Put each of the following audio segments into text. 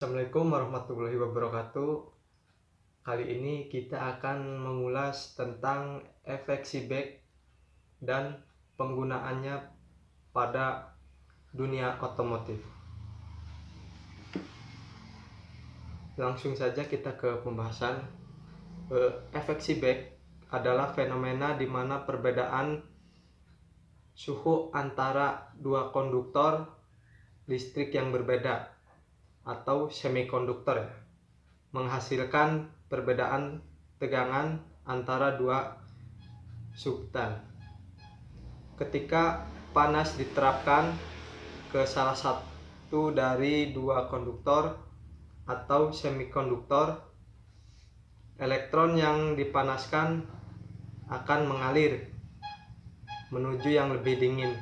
Assalamualaikum warahmatullahi wabarakatuh. Kali ini kita akan mengulas tentang efek seatbelt dan penggunaannya pada dunia otomotif. Langsung saja kita ke pembahasan. Efek seatbelt adalah fenomena di mana perbedaan suhu antara dua konduktor listrik yang berbeda atau semikonduktor menghasilkan perbedaan tegangan antara dua substan. Ketika panas diterapkan ke salah satu dari dua konduktor atau semikonduktor, elektron yang dipanaskan akan mengalir menuju yang lebih dingin.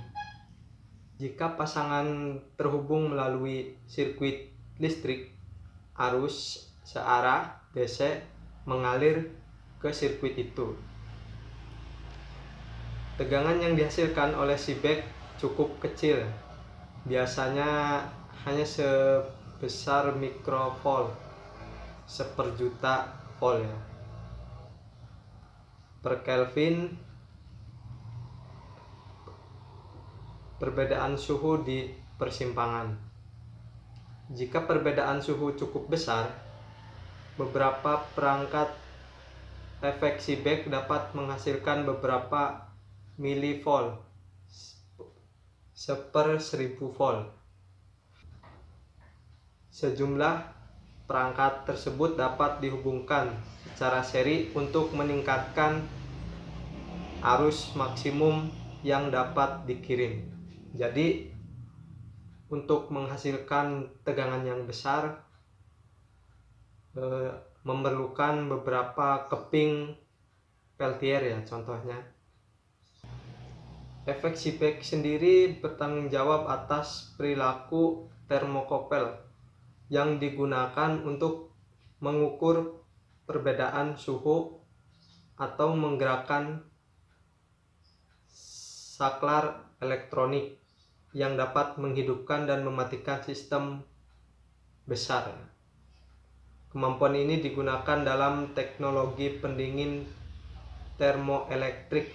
Jika pasangan terhubung melalui sirkuit listrik, arus searah DC mengalir ke sirkuit itu. Tegangan yang dihasilkan oleh seatbelt cukup kecil, biasanya hanya sebesar mikrovolt seperjuta volt per Kelvin. Perbedaan suhu di persimpangan. Jika perbedaan suhu cukup besar, beberapa perangkat efek seatbelt dapat menghasilkan beberapa milivolt seper 1000 volt. Sejumlah perangkat tersebut dapat dihubungkan secara seri untuk meningkatkan arus maksimum yang dapat dikirim. Jadi untuk menghasilkan tegangan yang besar memerlukan beberapa keping Peltier ya contohnya. Efek seatbelt sendiri bertanggung jawab atas perilaku termokopel yang digunakan untuk mengukur perbedaan suhu atau menggerakkan saklar elektronik yang dapat menghidupkan dan mematikan sistem besar. Kemampuan ini digunakan dalam teknologi pendingin termoelektrik.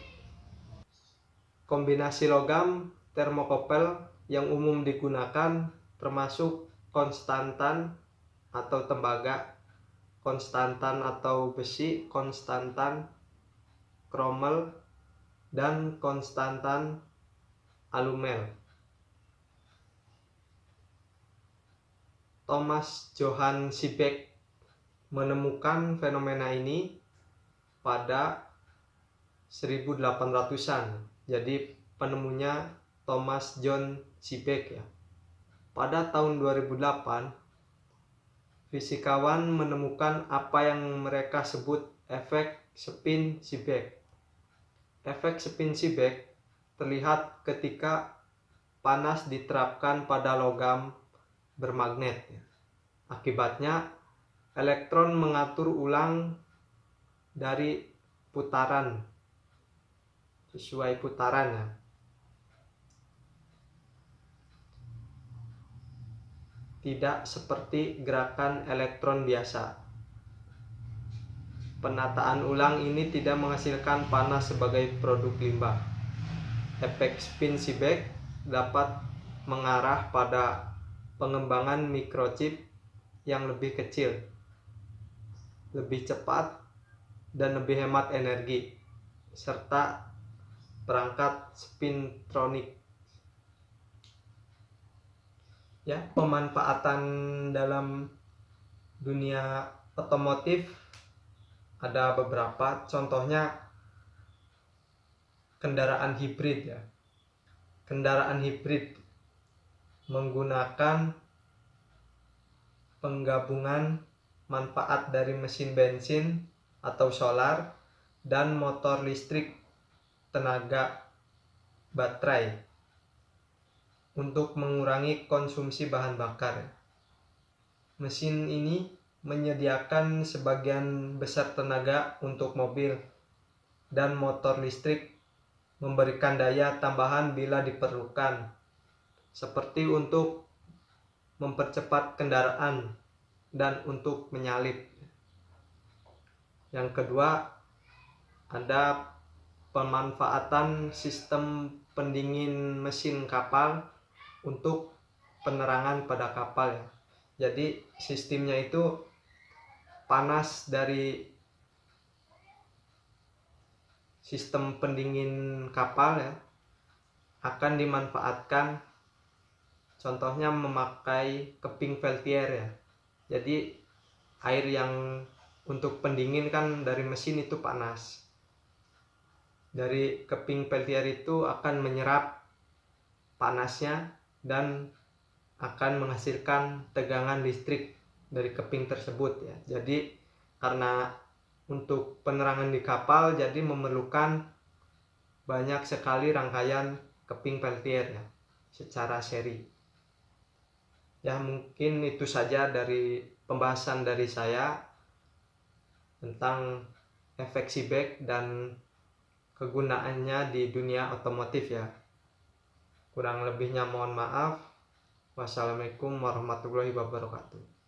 Kombinasi logam termokopel yang umum digunakan termasuk konstantan atau tembaga, konstantan atau besi, konstantan kromel, dan konstantan alumel. Thomas Johann Seebeck menemukan fenomena ini pada 1800-an. Jadi penemunya Thomas John Seebeck ya. Pada tahun 2008, fisikawan menemukan apa yang mereka sebut efek spin Seebeck. Efek spin Seebeck terlihat ketika panas diterapkan pada logam bermagnet. Akibatnya elektron mengatur ulang dari putaran sesuai putarannya. Tidak seperti gerakan elektron biasa. Penataan ulang ini tidak menghasilkan panas sebagai produk limbah. Efek spin Seebeck dapat mengarah pada pengembangan mikrochip yang lebih kecil, lebih cepat, dan lebih hemat energi, serta perangkat spintronic. Ya, pemanfaatan dalam dunia otomotif ada beberapa, contohnya kendaraan hibrid ya. Kendaraan hibrid menggunakan penggabungan manfaat dari mesin bensin atau solar dan motor listrik tenaga baterai untuk mengurangi konsumsi bahan bakar. Mesin ini menyediakan sebagian besar tenaga untuk mobil dan motor listrik, memberikan daya tambahan bila diperlukan, seperti untuk mempercepat kendaraan dan untuk menyalip. Yang kedua, ada pemanfaatan sistem pendingin mesin kapal untuk penerangan pada kapal ya. Jadi sistemnya itu panas dari sistem pendingin kapal ya akan dimanfaatkan, contohnya memakai keping Peltier ya. Jadi air yang untuk pendingin kan dari mesin itu panas, dari keping Peltier itu akan menyerap panasnya dan akan menghasilkan tegangan listrik dari keping tersebut ya. Jadi karena untuk penerangan di kapal jadi memerlukan banyak sekali rangkaian keping Peltier ya secara seri. Ya mungkin itu saja dari pembahasan dari saya tentang efek seatbelt dan kegunaannya di dunia otomotif ya. Kurang lebihnya mohon maaf. Wassalamualaikum warahmatullahi wabarakatuh.